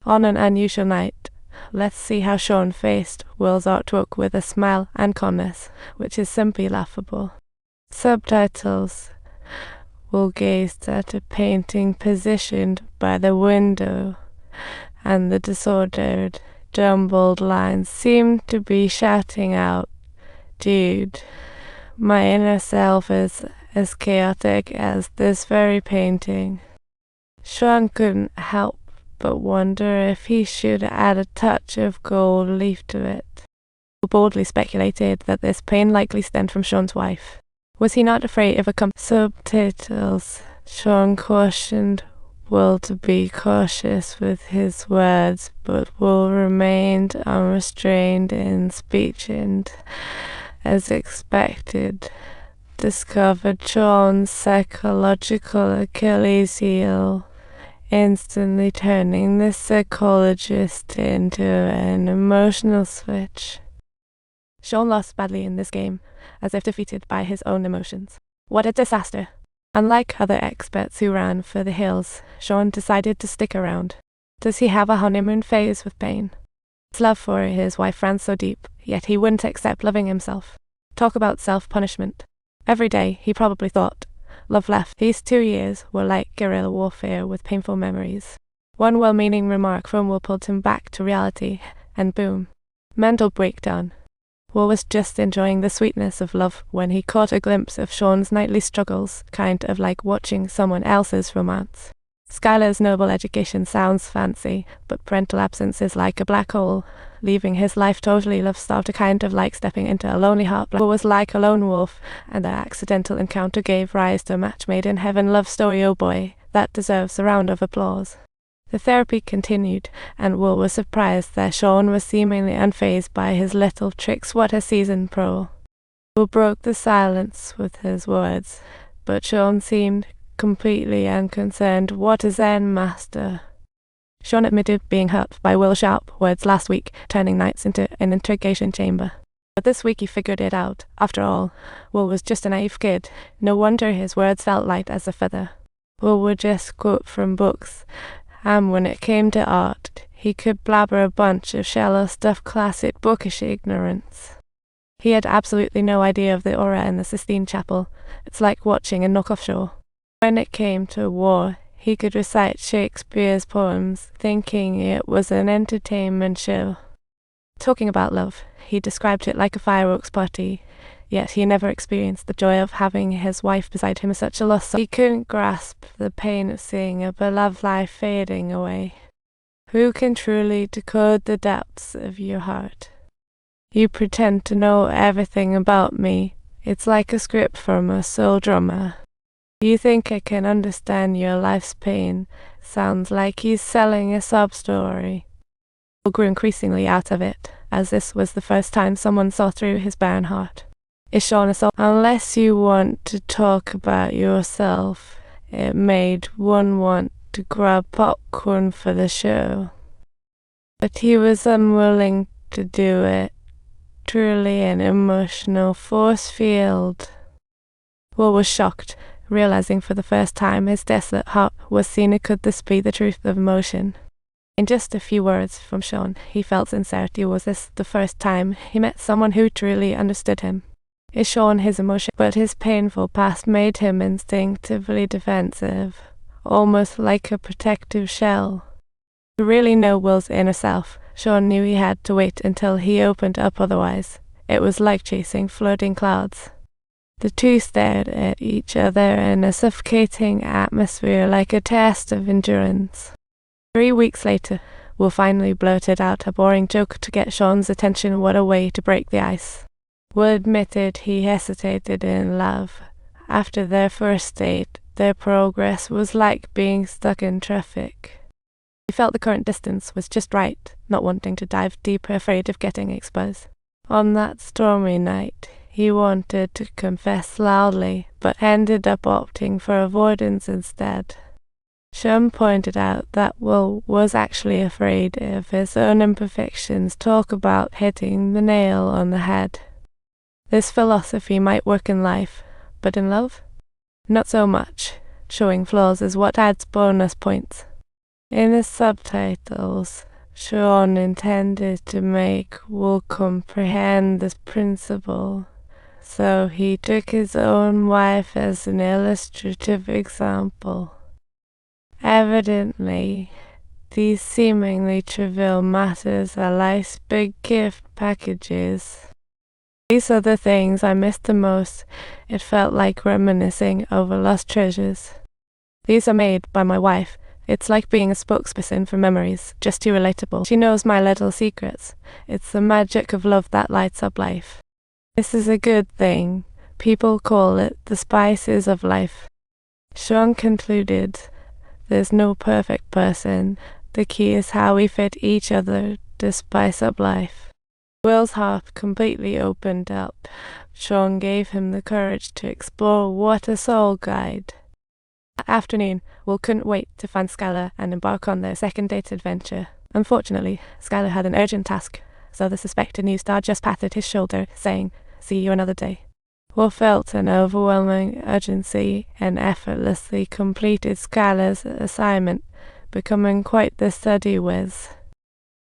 On an unusual night, let's see how Sean faced Will's artwork with a smile and calmness, which is simply laughable. Subtitles. Will gazed at a painting positioned by the window, and the disordered, jumbled lines seemed to be shouting out, "Dude, my inner self is as chaotic as this very painting." Sean couldn't help but wonder if he should add a touch of gold leaf to it. Will boldly speculated that this pain likely stemmed from Sean's wife. Was he not afraid of a subtitles? Sean cautioned Will to be cautious with his words, but Will remained unrestrained in speech and, as expected, discovered Sean's psychological Achilles heel, instantly turning the psychologist into an emotional switch. Sean lost badly in this game, as if defeated by his own emotions. What a disaster! Unlike other experts who ran for the hills, Sean decided to stick around. Does he have a honeymoon phase with pain? His love for his wife ran so deep, yet he wouldn't accept loving himself. Talk about self-punishment. Every day, he probably thought, love left. These 2 years were like guerrilla warfare with painful memories. One well-meaning remark from Will pulled him back to reality, and boom. Mental breakdown. Will was just enjoying the sweetness of love when he caught a glimpse of Sean's nightly struggles, kind of like watching someone else's romance. Skylar's noble education sounds fancy, but parental absence is like a black hole, leaving his life totally love-starved, kind of like stepping into a lonely heart. Will was like a lone wolf, and their accidental encounter gave rise to a match made in heaven love story. Oh boy, that deserves a round of applause. The therapy continued, and Will was surprised that Sean was seemingly unfazed by his little tricks. What a seasoned pro. Will broke the silence with his words, but Sean seemed completely unconcerned. What a Zen master. Sean admitted being hurt by Will's sharp words last week, turning nights into an interrogation chamber. But this week he figured it out. After all, Will was just a naive kid. No wonder his words felt light as a feather. Will would just quote from books, and when it came to art, he could blabber a bunch of shallow stuff, classic bookish ignorance. He had absolutely no idea of the aura in the Sistine Chapel. It's like watching a knockoff show. When it came to war, he could recite Shakespeare's poems, thinking it was an entertainment show. Talking about love, he described it like a fireworks party, yet he never experienced the joy of having his wife beside him as such a loss. So he couldn't grasp the pain of seeing a beloved life fading away. Who can truly decode the depths of your heart? You pretend to know everything about me. It's like a script from a soul drummer. You think I can understand your life's pain. Sounds like he's selling a sob story. Will grew increasingly out of it, as this was the first time someone saw through his barren heart. Is Sean a soul? Unless you want to talk about yourself, it made one want to grab popcorn for the show. But he was unwilling to do it. Truly an emotional force field. Will was shocked, realizing for the first time his desolate heart was seen. Could this be the truth of emotion? In just a few words from Sean, he felt sincerity. Was this the first time he met someone who truly understood him? Is Sean his emotion? But his painful past made him instinctively defensive, almost like a protective shell. To really know Will's inner self, Sean knew he had to wait until he opened up, otherwise it was like chasing floating clouds. The two stared at each other in a suffocating atmosphere, like a test of endurance. 3 weeks later, Will finally blurted out a boring joke to get Sean's attention. What a way to break the ice. Will admitted he hesitated in love. After their first date, their progress was like being stuck in traffic. He felt the current distance was just right, not wanting to dive deeper, afraid of getting exposed. On that stormy night, he wanted to confess loudly, but ended up opting for avoidance instead. Sean pointed out that Will was actually afraid of his own imperfections. Talk about hitting the nail on the head. This philosophy might work in life, but in love? Not so much. Showing flaws is what adds bonus points. In the subtitles, Sean intended to make Will comprehend this principle, so he took his own wife as an illustrative example. Evidently, these seemingly trivial matters are life's big gift packages. These are the things I missed the most. It felt like reminiscing over lost treasures. These are made by my wife. It's like being a spokesperson for memories, just too relatable. She knows my little secrets. It's the magic of love that lights up life. This is a good thing. People call it the spices of life. Sean concluded, there's no perfect person. The key is how we fit each other to spice up life. Will's heart completely opened up. Sean gave him the courage to explore what a soul guide. That afternoon, Will couldn't wait to find Skylar and embark on their second date adventure. Unfortunately, Skylar had an urgent task, so the suspected new star just patted his shoulder, saying, "See you another day." Will felt an overwhelming urgency and effortlessly completed Skylar's assignment, becoming quite the study whiz.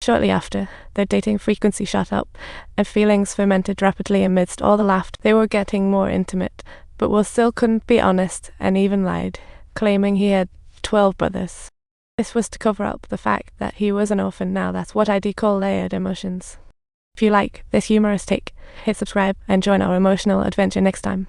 Shortly after, their dating frequency shot up, and feelings fermented rapidly amidst all the laughter. They were getting more intimate, but Will still couldn't be honest and even lied, claiming he had 12 brothers. This was to cover up the fact that he was an orphan now. That's what I'd call layered emotions. If you like this humorous take, hit subscribe and join our emotional adventure next time.